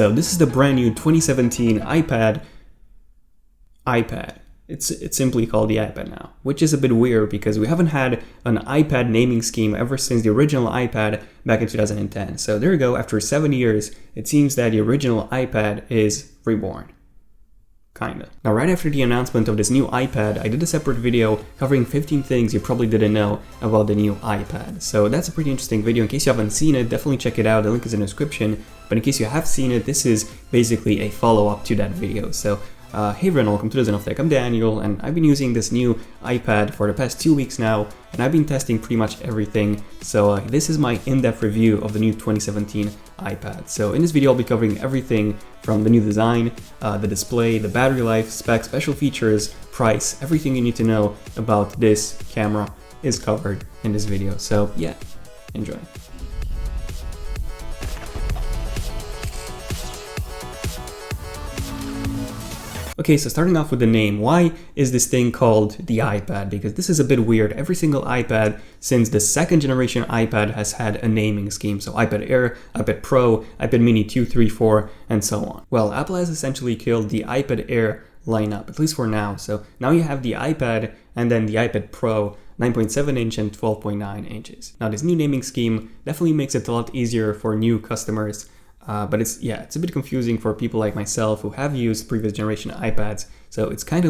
So this is the brand new 2017 iPad. It's simply called the iPad now, which is a bit weird because we haven't had an iPad naming scheme ever since the original iPad back in 2010. So there you go, after 7 years, it seems that the original iPad is reborn. Kinda. Now, right after the announcement of this new iPad, I did a separate video covering 15 things you probably didn't know about the new iPad. So that's a pretty interesting video. In case you haven't seen it, definitely check it out. The link is in the description. But in case you have seen it, this is basically a follow-up to that video. So hey everyone, welcome to ZONEofTECH. I'm Daniel, and I've been using this new iPad for the past 2 weeks now, and I've been testing pretty much everything. So this is my in-depth review of the new 2017 iPad. So in this video, I'll be covering everything from the new design, the display, the battery life, specs, special features, price, everything you need to know about this camera is covered in this video. So yeah, enjoy. Okay, so starting off with the name, why is this thing called the iPad? Because this is a bit weird. Every single iPad since the second generation iPad has had a naming scheme. So iPad Air, iPad Pro, iPad Mini 2, 3, 4, and so on. Well, Apple has essentially killed the iPad Air lineup, at least for now. So now you have the iPad and then the iPad Pro, 9.7 inch and 12.9 inches. Now this new naming scheme definitely makes it a lot easier for new customers. But it's a bit confusing for people like myself who have used previous generation iPads. So it's kind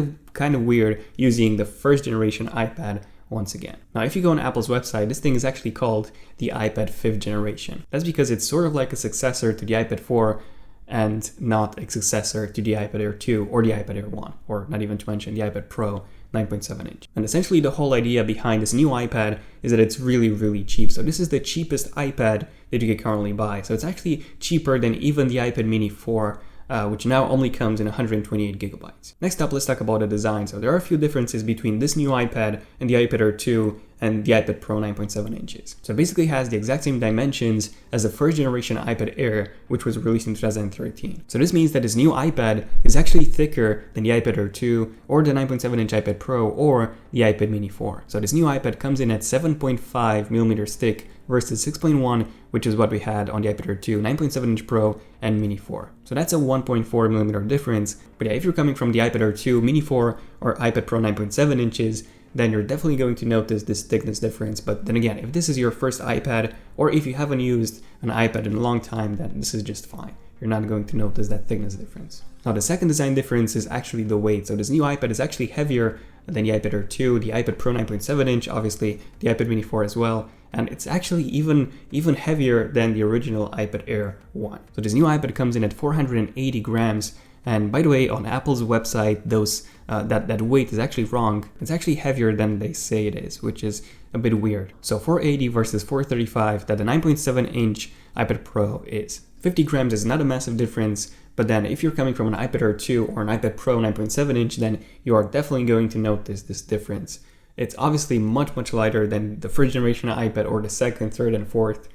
of weird using the first generation iPad once again. Now, if you go on Apple's website, this thing is actually called the iPad 5th generation. That's because it's sort of like a successor to the iPad 4 and not a successor to the iPad Air 2 or the iPad Air 1, or not even to mention the iPad Pro 9.7 inch. And essentially the whole idea behind this new iPad is that it's really, really cheap. So this is the cheapest iPad that you can currently buy. So it's actually cheaper than even the iPad Mini 4, which now only comes in 128 gigabytes. Next up, let's talk about the design. So there are a few differences between this new iPad and the iPad Air 2 and the iPad Pro 9.7 inches. So it basically has the exact same dimensions as the first generation iPad Air, which was released in 2013. So this means that this new iPad is actually thicker than the iPad Air 2 or the 9.7 inch iPad Pro or the iPad Mini 4. So this new iPad comes in at 7.5 millimeters thick versus 6.1, which is what we had on the iPad Air 2, 9.7 inch Pro and Mini 4. So that's a 1.4 millimeter difference. But yeah, if you're coming from the iPad Air 2, Mini 4 or iPad Pro 9.7 inches, then you're definitely going to notice this thickness difference. But then again, if this is your first iPad, or if you haven't used an iPad in a long time, then this is just fine. You're not going to notice that thickness difference. Now, the second design difference is actually the weight. So this new iPad is actually heavier than the iPad Air 2, the iPad Pro 9.7 inch, obviously the iPad Mini 4 as well. And it's actually even heavier than the original iPad Air 1. So this new iPad comes in at 480 grams. And by the way, on Apple's website, that weight is actually wrong. It's actually heavier than they say it is, which is a bit weird. So 480 versus 435 that the 9.7 inch iPad Pro is. 50 grams is not a massive difference, but then if you're coming from an iPad Air 2 or an iPad Pro 9.7 inch, then you are definitely going to notice this difference. It's obviously much lighter than the first generation iPad or the second, third, and fourth.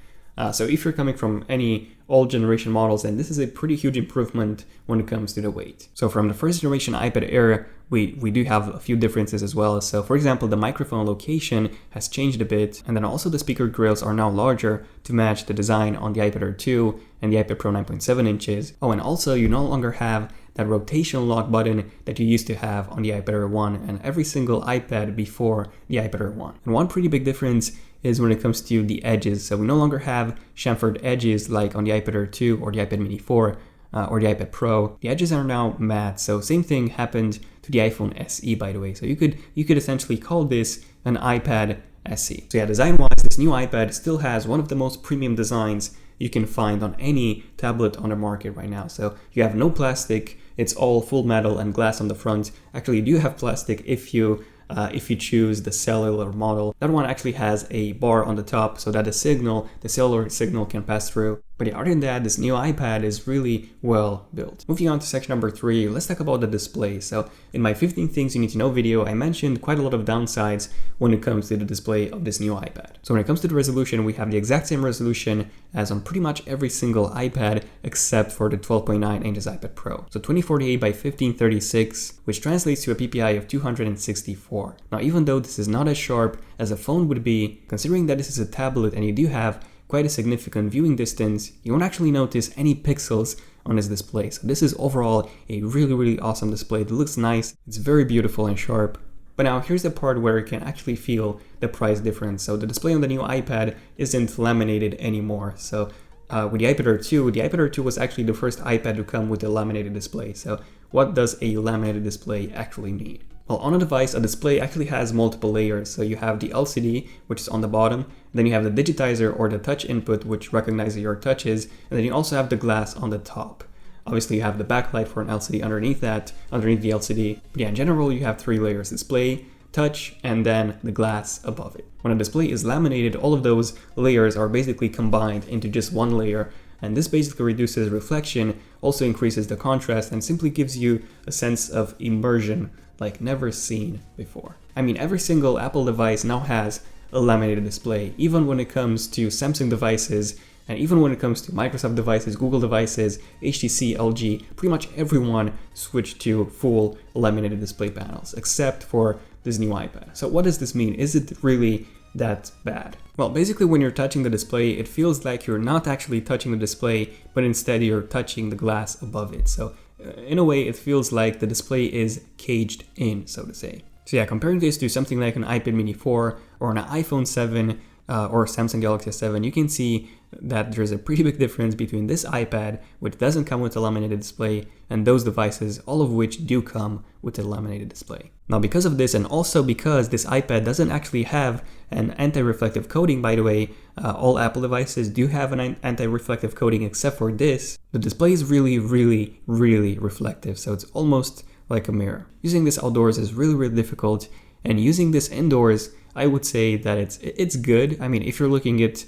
So if you're coming from any old generation models, then this is a pretty huge improvement when it comes to the weight. So from the first generation iPad Air, we do have a few differences as well. So for example, the microphone location has changed a bit, and then also the speaker grills are now larger to match the design on the iPad Air 2 and the iPad Pro 9.7 inches. Oh, and also you no longer have that rotational lock button that you used to have on the iPad Air 1 and every single iPad before the iPad Air 1. And one pretty big difference is when it comes to the edges. So we no longer have chamfered edges like on the iPad Air 2 or the iPad Mini 4 or the iPad Pro. The edges are now matte. So same thing happened to the iPhone SE, by the way. So you could essentially call this an iPad SE. So yeah, design-wise, this new iPad still has one of the most premium designs you can find on any tablet on the market right now. So you have no plastic, it's all full metal and glass on the front. Actually, you do have plastic if you choose the cellular model. That one actually has a bar on the top so that the cellular signal can pass through. But yeah, other than that, this new iPad is really well built. Moving on to section number 3, let's talk about the display. So in my 15 things you need to know video, I mentioned quite a lot of downsides when it comes to the display of this new iPad. So when it comes to the resolution, we have the exact same resolution as on pretty much every single iPad except for the 12.9 inches iPad Pro. So 2048 by 1536, which translates to a PPI of 264. Now, even though this is not as sharp as a phone would be, considering that this is a tablet and you do have quite a significant viewing distance, you won't actually notice any pixels on this display. So this is overall a really awesome display. It looks nice, it's very beautiful and sharp. But now here's the part where you can actually feel the price difference. So the display on the new iPad isn't laminated anymore. So with the iPad Air 2, the iPad Air 2 was actually the first iPad to come with a laminated display. So what does a laminated display actually mean? Well, on a device, a display actually has multiple layers. So you have the LCD, which is on the bottom, then you have the digitizer or the touch input, which recognizes your touches, and then you also have the glass on the top. Obviously, you have the backlight for an LCD underneath the LCD. But yeah, in general, you have 3 layers: display, touch, and then the glass above it. When a display is laminated, all of those layers are basically combined into just one layer, and this basically reduces reflection, also increases the contrast, and simply gives you a sense of immersion like never seen before. I mean, every single Apple device now has a laminated display, even when it comes to Samsung devices, and even when it comes to Microsoft devices, Google devices, HTC, LG, pretty much everyone switched to full laminated display panels, except for this new iPad. So what does this mean? Is it really that bad? Well, basically when you're touching the display, it feels like you're not actually touching the display, but instead you're touching the glass above it. So in a way, it feels like the display is caged in, so to say. So yeah, comparing this to something like an iPad mini 4 or an iPhone 7 or Samsung Galaxy S7, you can see that there's a pretty big difference between this iPad, which doesn't come with a laminated display, and those devices, all of which do come with a laminated display. Now, because of this, and also because this iPad doesn't actually have an anti-reflective coating, by the way, all Apple devices do have an anti-reflective coating except for this, the display is really reflective, so it's almost like a mirror. Using this outdoors is really difficult, and using this indoors, I would say that it's good. I mean, if you're looking at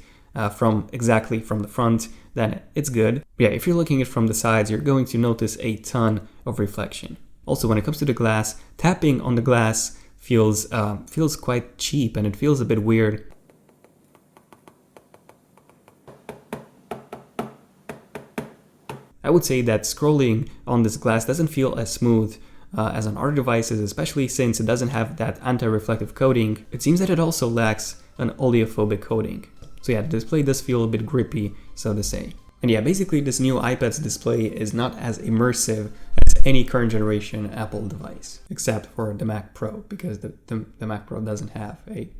exactly from the front, then it's good. But yeah, if you're looking at from the sides, you're going to notice a ton of reflection. Also, when it comes to the glass, tapping on the glass feels quite cheap, and it feels a bit weird. I would say that scrolling on this glass doesn't feel as smooth as on other devices, especially since it doesn't have that anti-reflective coating. It seems that it also lacks an oleophobic coating. So yeah, the display does feel a bit grippy, so to say. And yeah, basically this new iPad's display is not as immersive as any current generation Apple device, except for the Mac Pro, because the Mac Pro doesn't have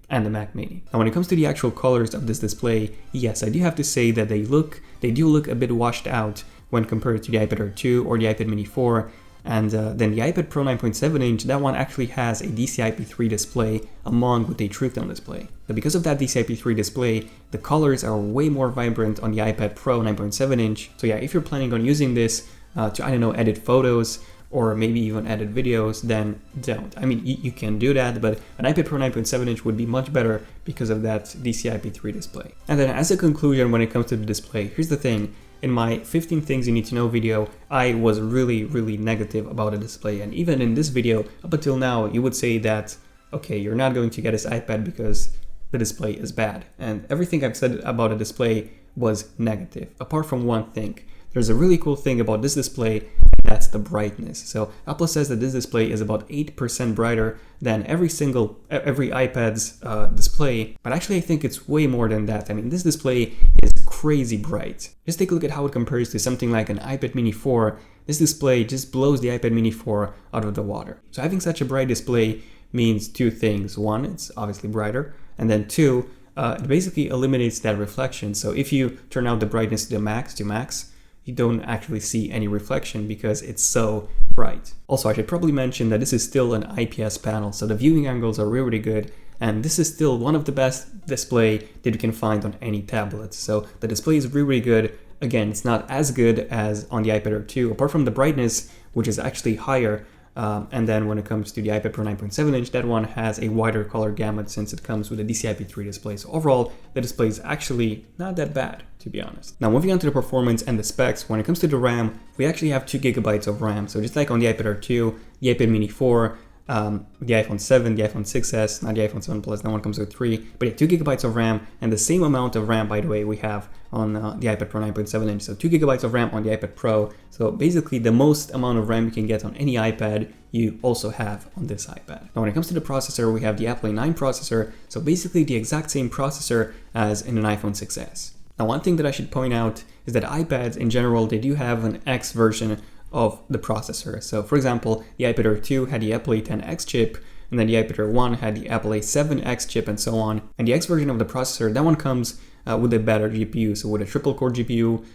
and the Mac Mini. Now when it comes to the actual colors of this display, yes, I do have to say that they do look a bit washed out when compared to the iPad Air 2 or the iPad Mini 4. And then the iPad Pro 9.7 inch, that one actually has a DCI-P3 display along with a True Tone display. But because of that DCI-P3 display, the colors are way more vibrant on the iPad Pro 9.7 inch. So yeah, if you're planning on using this to, I don't know, edit photos or maybe even edit videos, then don't. I mean, you can do that, but an iPad Pro 9.7 inch would be much better because of that DCI-P3 display. And then as a conclusion, when it comes to the display, here's the thing. In my 15 things you need to know video, I was really negative about the display. And even in this video, up until now, you would say that, okay, you're not going to get this iPad because the display is bad. And everything I've said about the display was negative, apart from one thing. There's a really cool thing about this display, that's the brightness. So Apple says that this display is about 8% brighter than every iPad's display, but actually I think it's way more than that. I mean, this display is crazy bright. Just take a look at how it compares to something like an iPad Mini 4. This display just blows the iPad Mini 4 out of the water. So having such a bright display means two things. One, it's obviously brighter, and then two, it basically eliminates that reflection. So if you turn out the brightness to max, you don't actually see any reflection because it's so bright. Also, I should probably mention that this is still an IPS panel, so the viewing angles are really good, and this is still one of the best display that you can find on any tablet. So the display is really good. Again, it's not as good as on the iPad Air 2, apart from the brightness, which is actually higher. And then when it comes to the iPad Pro 9.7 inch, that one has a wider color gamut since it comes with a DCI-P3 display. So overall, the display is actually not that bad, to be honest. Now moving on to the performance and the specs, when it comes to the RAM, we actually have 2 GB of RAM. So just like on the iPad Air 2, the iPad Mini 4, the iPhone 7, the iPhone 6s, not the iPhone 7 Plus, that one comes with 3, but yeah, 2 GB of RAM, and the same amount of RAM, by the way, we have on the iPad Pro 9.7 inch, so 2 GB of RAM on the iPad Pro. So basically the most amount of RAM you can get on any iPad, you also have on this iPad. Now when it comes to the processor, we have the Apple A9 processor, so basically the exact same processor as in an iPhone 6s. Now, one thing that I should point out is that iPads in general, they do have an X version of the processor. So for example, the iPad Air 2 had the Apple A10X chip, and then the iPad Air 1 had the Apple A7X chip and so on. And the X version of the processor, that one comes with a better GPU, so with a triple core GPU,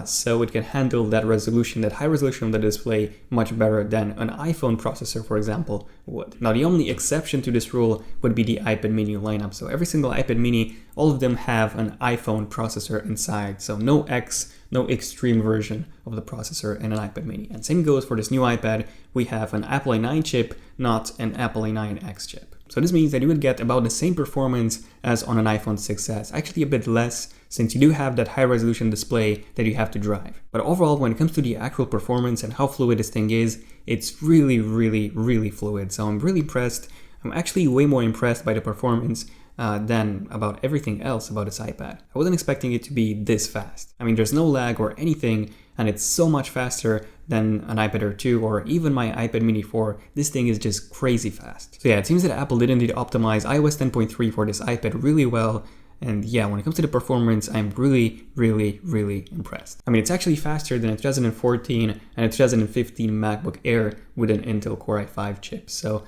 so it can handle that resolution, that high resolution of the display much better than an iPhone processor, for example, would. Now, the only exception to this rule would be the iPad mini lineup. So every single iPad mini, all of them have an iPhone processor inside. So no X, no extreme version of the processor in an iPad mini. And same goes for this new iPad. We have an Apple A9 chip, not an Apple A9X chip. So this means that you would get about the same performance as on an iPhone 6s, actually a bit less, since you do have that high resolution display that you have to drive. But overall, when it comes to the actual performance and how fluid this thing is, it's really, really, really fluid. So I'm really impressed. I'm actually way more impressed by the performance than about everything else about this iPad. I wasn't expecting it to be this fast. I mean, there's no lag or anything, and it's so much faster than an iPad Air 2 or even my iPad mini 4. This thing is just crazy fast. So yeah, it seems that Apple did indeed optimize iOS 10.3 for this iPad really well. And yeah, when it comes to the performance, I'm really, really, really impressed. I mean, it's actually faster than a 2014 and a 2015 MacBook Air with an Intel Core i5 chip. So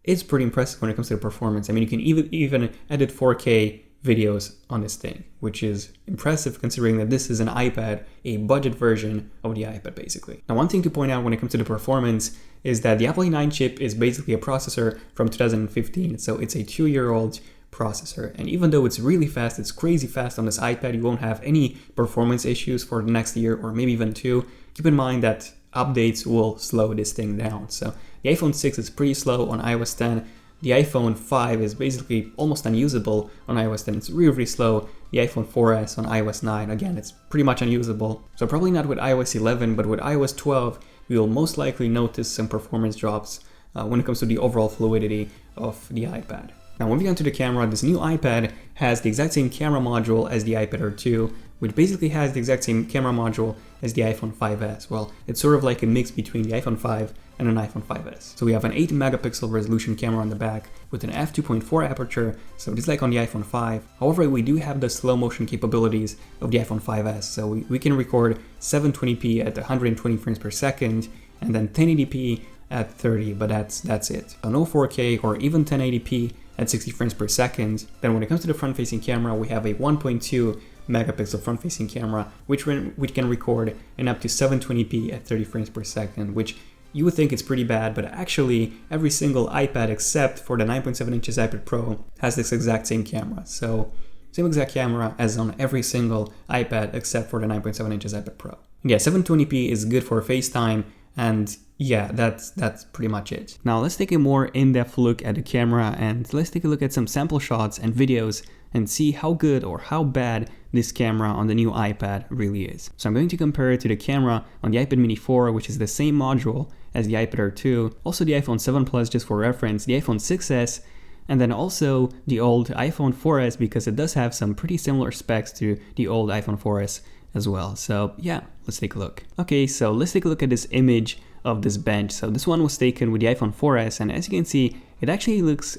it's pretty impressive when it comes to the performance. I mean, you can even edit 4K videos on this thing, which is impressive considering that this is an iPad, a budget version of the iPad basically. Now, one thing to point out when it comes to the performance is that the Apple A9 chip is basically a processor from 2015, so it's a 2-year-old processor. And even though it's really fast, it's crazy fast on this iPad, you won't have any performance issues for the next year or maybe even 2. Keep in mind that updates will slow this thing down. So the iPhone 6 is pretty slow on iOS 10. The iPhone 5 is basically almost unusable on iOS 10. It's really, really slow. The iPhone 4S on iOS 9, again, it's pretty much unusable. So probably not with iOS 11, but with iOS 12, we will most likely notice some performance drops when it comes to the overall fluidity of the iPad. Now, moving on to the camera, this new iPad has the exact same camera module as the iPad Air 2, which basically has the exact same camera module as the iPhone 5S. Well, it's sort of like a mix between the iPhone 5 and an iPhone 5S. So we have an 8 megapixel resolution camera on the back with an f2.4 aperture, so just like on the iPhone 5. However, we do have the slow motion capabilities of the iPhone 5S, so we can record 720p at 120 frames per second, and then 1080p at 30, but that's it. So no 4K or even 1080p at 60 frames per second. Then when it comes to the front-facing camera, we have a 1.2 megapixel front-facing camera, which can record in up to 720p at 30 frames per second, which you would think it's pretty bad, but actually every single iPad except for the 9.7 inches iPad Pro has this exact same camera. So same exact camera as on every single iPad except for the 9.7 inches iPad Pro. Yeah, 720p is good for FaceTime, and yeah, that's pretty much it. Now let's take a more in-depth look at the camera, and let's take a look at some sample shots and videos and see how good or how bad this camera on the new iPad really is. So I'm going to compare it to the camera on the iPad mini 4, which is the same module as the iPad Air 2, also the iPhone 7 Plus just for reference, the iPhone 6s, and then also the old iPhone 4S, because it does have some pretty similar specs to the old iPhone 4S as well. So yeah, let's take a look. Okay, so let's take a look at this image of this bench. So this one was taken with the iPhone 4S, and as you can see, it actually looks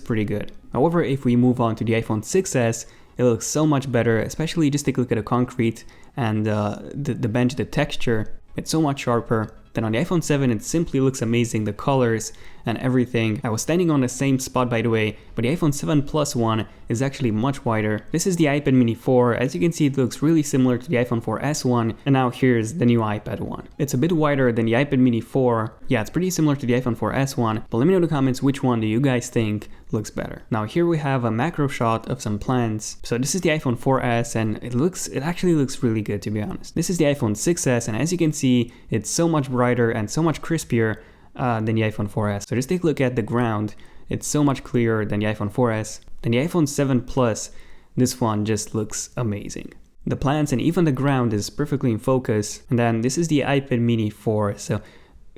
pretty good. However, if we move on to the iPhone 6s, it looks so much better, especially just take a look at the concrete and the bench, the texture, it's so much sharper. Then on the iPhone 7, it simply looks amazing, the colors and everything. I was standing on the same spot, by the way, but the iPhone 7 Plus one is actually much wider. This is the iPad mini 4. As you can see, it looks really similar to the iPhone 4S one, and now here's the new iPad one. It's a bit wider than the iPad mini 4. Yeah, it's pretty similar to the iPhone 4S one, but let me know in the comments which one do you guys think looks better. Now here we have a macro shot of some plants. So this is the iPhone 4S, and it actually looks really good, to be honest. This is the iPhone 6s, and as you can see, it's so much brighter and so much crispier than the iPhone 4S. So just take a look at the ground. It's so much clearer than the iPhone 4S. Then the iPhone 7 Plus, this one just looks amazing. The plants and even the ground is perfectly in focus. And then this is the iPad mini 4. So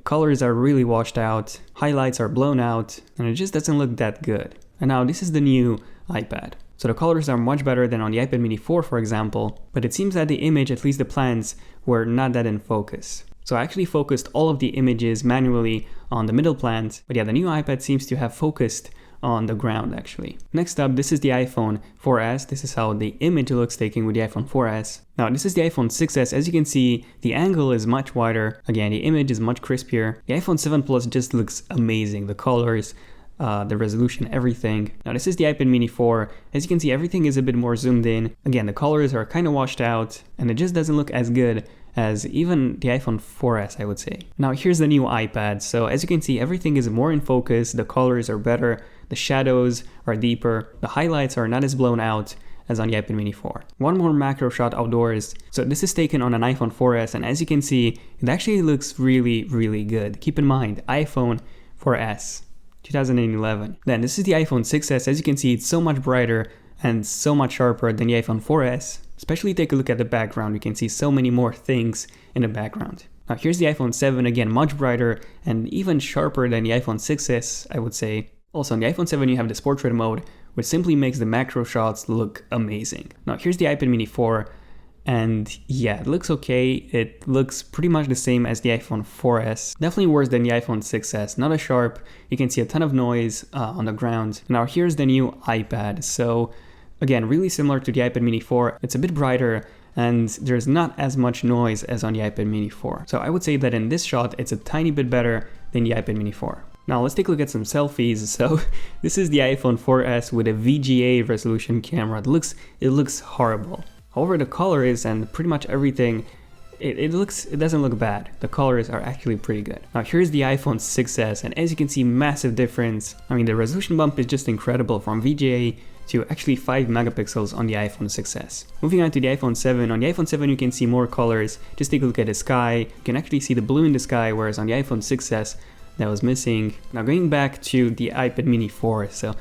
colors are really washed out, highlights are blown out, and it just doesn't look that good. And now this is the new iPad. So the colors are much better than on the iPad mini 4, for example, but it seems that the image, at least the plants, were not that in focus. So I actually focused all of the images manually on the middle plant, but yeah, the new iPad seems to have focused on the ground actually. Next up, this is the iPhone 4S. This is how the image looks taken with the iPhone 4S. Now this is the iPhone 6S. As you can see, the angle is much wider. Again, the image is much crispier. The iPhone 7 Plus just looks amazing. The colors, the resolution, everything. Now this is the iPad mini 4. As you can see, everything is a bit more zoomed in. Again, the colors are kind of washed out and it just doesn't look as good as even the iPhone 4S, I would say. Now here's the new iPad. So as you can see, everything is more in focus, the colors are better, the shadows are deeper, the highlights are not as blown out as on the iPad mini 4. One more macro shot outdoors. So this is taken on an iPhone 4S, and as you can see, it actually looks really, really good. Keep in mind, iPhone 4S, 2011. Then this is the iPhone 6S. As you can see, it's so much brighter and so much sharper than the iPhone 4S. Especially take a look at the background, you can see so many more things in the background. Now here's the iPhone 7, again much brighter and even sharper than the iPhone 6S, I would say. Also on the iPhone 7 you have the portrait mode, which simply makes the macro shots look amazing. Now here's the iPad mini 4, and yeah, it looks okay. It looks pretty much the same as the iPhone 4S. Definitely worse than the iPhone 6S, not as sharp. You can see a ton of noise on the ground. Now here's the new iPad. So again, really similar to the iPad mini 4. It's a bit brighter and there's not as much noise as on the iPad mini 4. So I would say that in this shot, it's a tiny bit better than the iPad mini 4. Now let's take a look at some selfies. So this is the iPhone 4S with a VGA resolution camera. It looks horrible. However, the colors and pretty much everything, it doesn't look bad. The colors are actually pretty good. Now here's the iPhone 6S, and as you can see, massive difference. I mean, the resolution bump is just incredible from VGA to actually 5 megapixels on the iPhone 6S. Moving on to the iPhone 7. On the iPhone 7 you can see more colors. Just take a look at the sky. You can actually see the blue in the sky, whereas on the iPhone 6S that was missing. Now going back to the iPad mini 4. So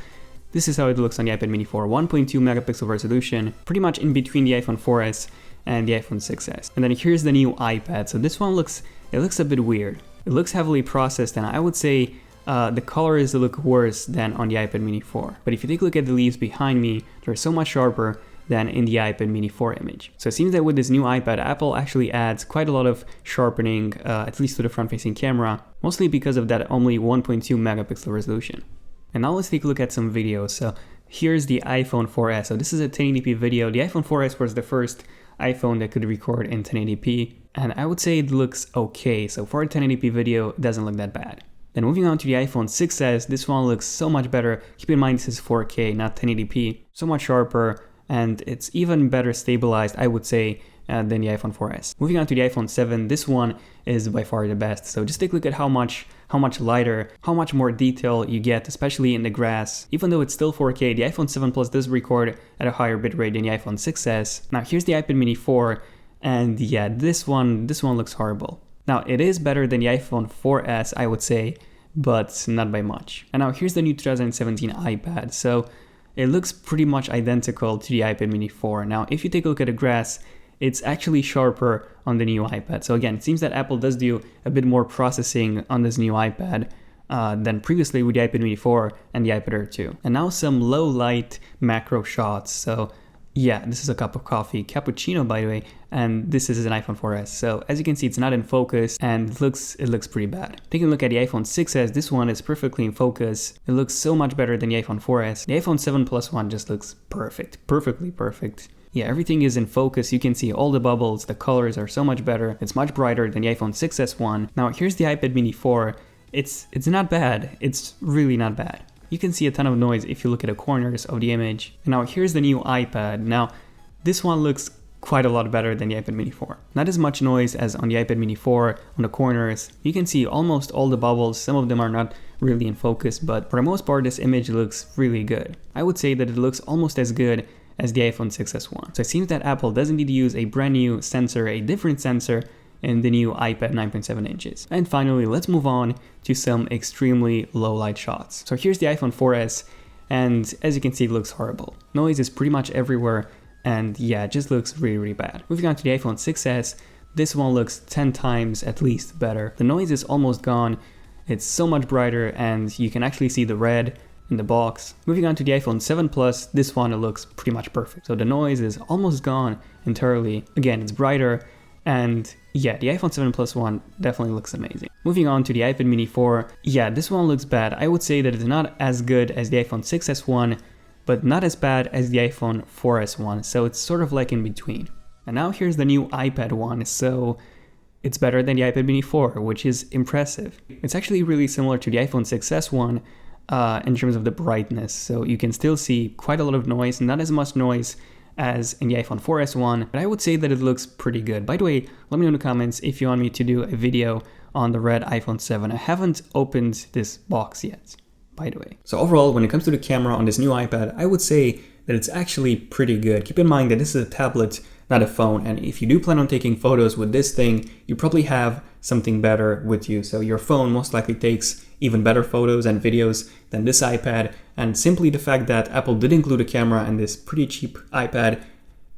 this is how it looks on the iPad mini 4. 1.2 megapixel resolution, pretty much in between the iPhone 4S and the iPhone 6S. And then here's the new iPad. So this one looks a bit weird. It looks heavily processed, and I would say the colors look worse than on the iPad mini 4. But if you take a look at the leaves behind me, they're so much sharper than in the iPad mini 4 image. So it seems that with this new iPad, Apple actually adds quite a lot of sharpening, at least to the front-facing camera, mostly because of that only 1.2 megapixel resolution. And now let's take a look at some videos. So here's the iPhone 4S. So this is a 1080p video. The iPhone 4S was the first iPhone that could record in 1080p, and I would say it looks okay. So for a 1080p video, it doesn't look that bad. Then moving on to the iPhone 6S, this one looks so much better. Keep in mind this is 4K, not 1080p. So much sharper, and it's even better stabilized, I would say, than the iPhone 4S. Moving on to the iPhone 7, this one is by far the best. So just take a look at how much lighter, how much more detail you get, especially in the grass. Even though it's still 4K, the iPhone 7 Plus does record at a higher bitrate than the iPhone 6S. Now here's the iPad mini 4, and yeah, this one looks horrible. Now it is better than the iPhone 4S, I would say, but not by much. And now here's the new 2017 iPad. So it looks pretty much identical to the iPad mini 4. Now if you take a look at the grass, it's actually sharper on the new iPad. So again, it seems that Apple does do a bit more processing on this new iPad than previously with the iPad mini 4 and the iPad Air 2. And now some low light macro shots. So yeah, this is a cup of coffee, cappuccino by the way, and this is an iPhone 4S. So as you can see, it's not in focus and it looks pretty bad. Taking a look at the iPhone 6S, this one is perfectly in focus. It looks so much better than the iPhone 4S. The iPhone 7 Plus one just looks perfect, perfectly perfect. Yeah, everything is in focus. You can see all the bubbles, the colors are so much better. It's much brighter than the iPhone 6S one. Now here's the iPad mini 4. It's not bad. It's really not bad. You can see a ton of noise if you look at the corners of the image. And now here's the new iPad. Now this one looks quite a lot better than the iPad mini 4. Not as much noise as on the iPad mini 4 on the corners. You can see almost all the bubbles. Some of them are not really in focus, but for the most part this image looks really good. I would say that it looks almost as good as the iPhone 6S one. So it seems that Apple does indeed use a brand new sensor, a different sensor in the new iPad 9.7 inches. And finally, let's move on to some extremely low light shots. So here's the iPhone 4S, and as you can see, it looks horrible. Noise is pretty much everywhere, and yeah, it just looks really, really bad. Moving on to the iPhone 6S, this one looks 10 times at least better. The noise is almost gone. It's so much brighter, and you can actually see the red in the box. Moving on to the iPhone 7 Plus, this one looks pretty much perfect. So the noise is almost gone entirely. Again, it's brighter And yeah, the iPhone 7 Plus one definitely looks amazing. Moving on to the iPad mini 4, yeah, this one looks bad. I would say that it's not as good as the iPhone 6s one, but not as bad as the iPhone 4s one, so it's sort of like in between. And now here's the new iPad one, so it's better than the iPad mini 4, which is impressive. It's actually really similar to the iPhone 6s one in terms of the brightness, so you can still see quite a lot of noise, not as much noise as in the iPhone 4s one, but I would say that it looks pretty good. By the way, let me know in the comments if you want me to do a video on the red iPhone 7. I haven't opened this box yet, by the way. So overall, when it comes to the camera on this new iPad, I would say that it's actually pretty good. Keep in mind that this is a tablet, not a phone, and if you do plan on taking photos with this thing, you probably have something better with you. So your phone most likely takes even better photos and videos than this iPad, and simply the fact that Apple did include a camera in this pretty cheap iPad,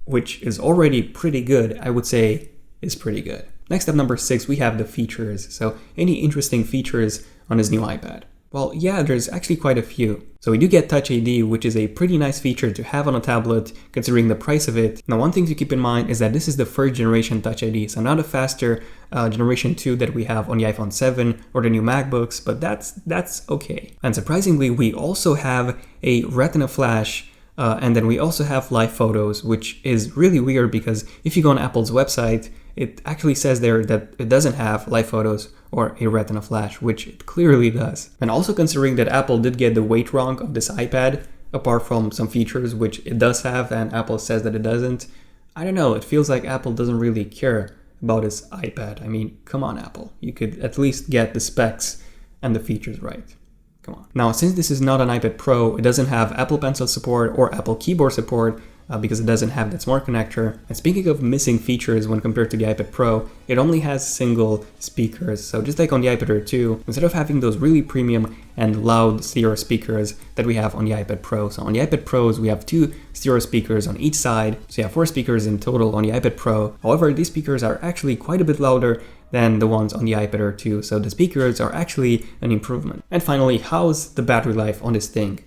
which is already pretty good, I would say is pretty good. Next up, number 6, we have the features. So any interesting features on this new iPad? Well, yeah, there's actually quite a few. So we do get Touch ID, which is a pretty nice feature to have on a tablet, considering the price of it. Now, one thing to keep in mind is that this is the first generation Touch ID, so not a faster generation 2 that we have on the iPhone 7 or the new MacBooks, but that's okay. And surprisingly, we also have a Retina flash, and then we also have live photos, which is really weird because if you go on Apple's website, it actually says there that it doesn't have live photos or a Retina flash, which it clearly does. And also considering that Apple did get the weight wrong of this iPad, apart from some features which it does have and Apple says that it doesn't, I don't know, it feels like Apple doesn't really care about this iPad. I mean, come on Apple, you could at least get the specs and the features right. Come on. Now, since this is not an iPad Pro, it doesn't have Apple Pencil support or Apple Keyboard support, because it doesn't have that smart connector. And speaking of missing features when compared to the iPad Pro, it only has single speakers. So just like on the iPad Air 2, instead of having those really premium and loud stereo speakers that we have on the iPad Pro. So on the iPad Pros, we have 2 stereo speakers on each side. So you have 4 speakers in total on the iPad Pro. However, these speakers are actually quite a bit louder than the ones on the iPad Air 2. So the speakers are actually an improvement. And finally, how's the battery life on this thing?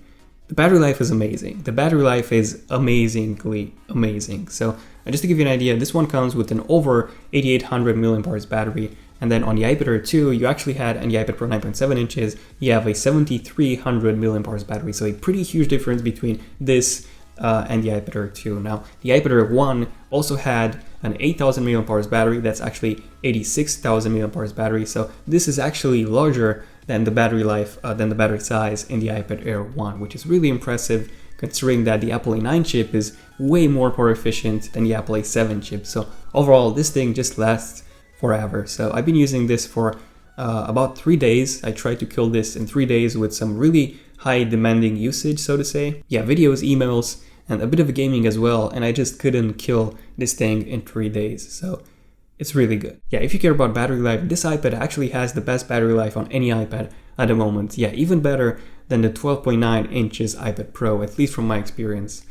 The battery life is amazing. The battery life is amazingly amazing. So just to give you an idea, this one comes with an over 8800 mAh battery. And then on the iPad Air 2, you actually had, and the iPad Pro 9.7 inches, you have a 7300 mAh battery. So a pretty huge difference between this and the iPad Air 2. Now, the iPad Air 1 also had an 8000 mAh battery. That's actually 86,000 mAh battery. So this is actually larger than the battery life, than the battery size in the iPad Air 1, which is really impressive considering that the Apple A9 chip is way more power efficient than the Apple A7 chip. So overall, this thing just lasts forever. So I've been using this for about 3 days. I tried to kill this in 3 days with some really high demanding usage, so to say. Yeah, videos, emails, and a bit of gaming as well. And I just couldn't kill this thing in 3 days. So it's really good. Yeah, if you care about battery life, this iPad actually has the best battery life on any iPad at the moment. Yeah, even better than the 12.9 inches iPad Pro, at least from my experience.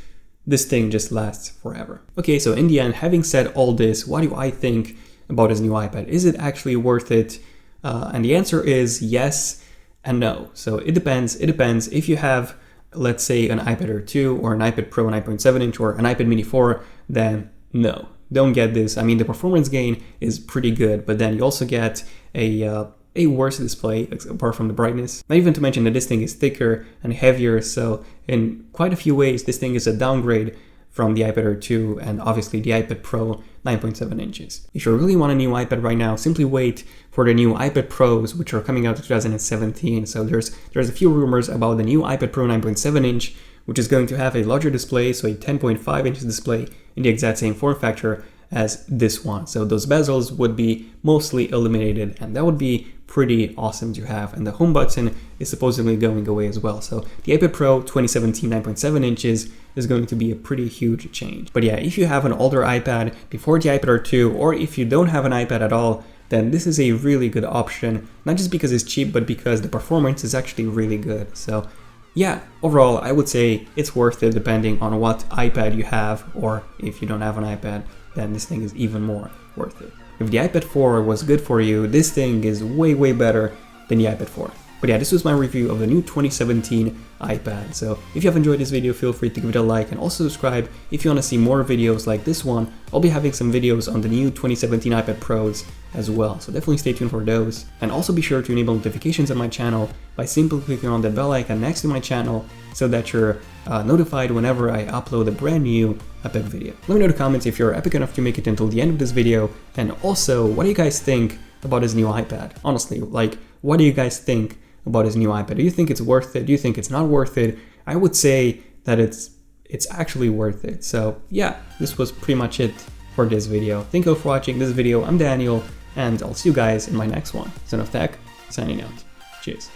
This thing just lasts forever. Okay, so in the end, having said all this, what do I think about this new iPad? Is it actually worth it? And the answer is yes and no. So it depends. It depends. If you have, let's say, an iPad Air 2 or an iPad Pro 9.7 inch or an iPad mini 4, then no. Don't get this. I mean, the performance gain is pretty good, but then you also get a worse display apart from the brightness. Not even to mention that this thing is thicker and heavier, so in quite a few ways, this thing is a downgrade from the iPad Air 2 and obviously the iPad Pro 9.7 inches. If you really want a new iPad right now, simply wait for the new iPad Pros, which are coming out in 2017. So there's a few rumors about the new iPad Pro 9.7 inch, which is going to have a larger display, so a 10.5 inches display in the exact same form factor as this one. So those bezels would be mostly eliminated, and that would be pretty awesome to have. And the home button is supposedly going away as well. So the iPad Pro 2017 9.7 inches is going to be a pretty huge change. But yeah, if you have an older iPad before the iPad Air 2, or if you don't have an iPad at all, then this is a really good option, not just because it's cheap, but because the performance is actually really good. So yeah, overall, I would say it's worth it depending on what iPad you have, or if you don't have an iPad, then this thing is even more worth it. If the iPad 4 was good for you, this thing is way, way better than the iPad 4. But yeah, this was my review of the new 2017 iPad. So if you have enjoyed this video, feel free to give it a like and also subscribe if you want to see more videos like this one. I'll be having some videos on the new 2017 iPad Pros as well, so definitely stay tuned for those. And also be sure to enable notifications on my channel by simply clicking on the bell icon next to my channel so that you're notified whenever I upload a brand new iPad video. Let me know in the comments if you're epic enough to make it until the end of this video, and also what do you guys think about this new iPad? Honestly, like, what do you guys think about his new iPad? Do you think it's worth it? Do you think it's not worth it? I would say that it's actually worth it. So yeah, this was pretty much it for this video. Thank you for watching this video. I'm Daniel, and I'll see you guys in my next one. ZONEofTECH, signing out. Cheers.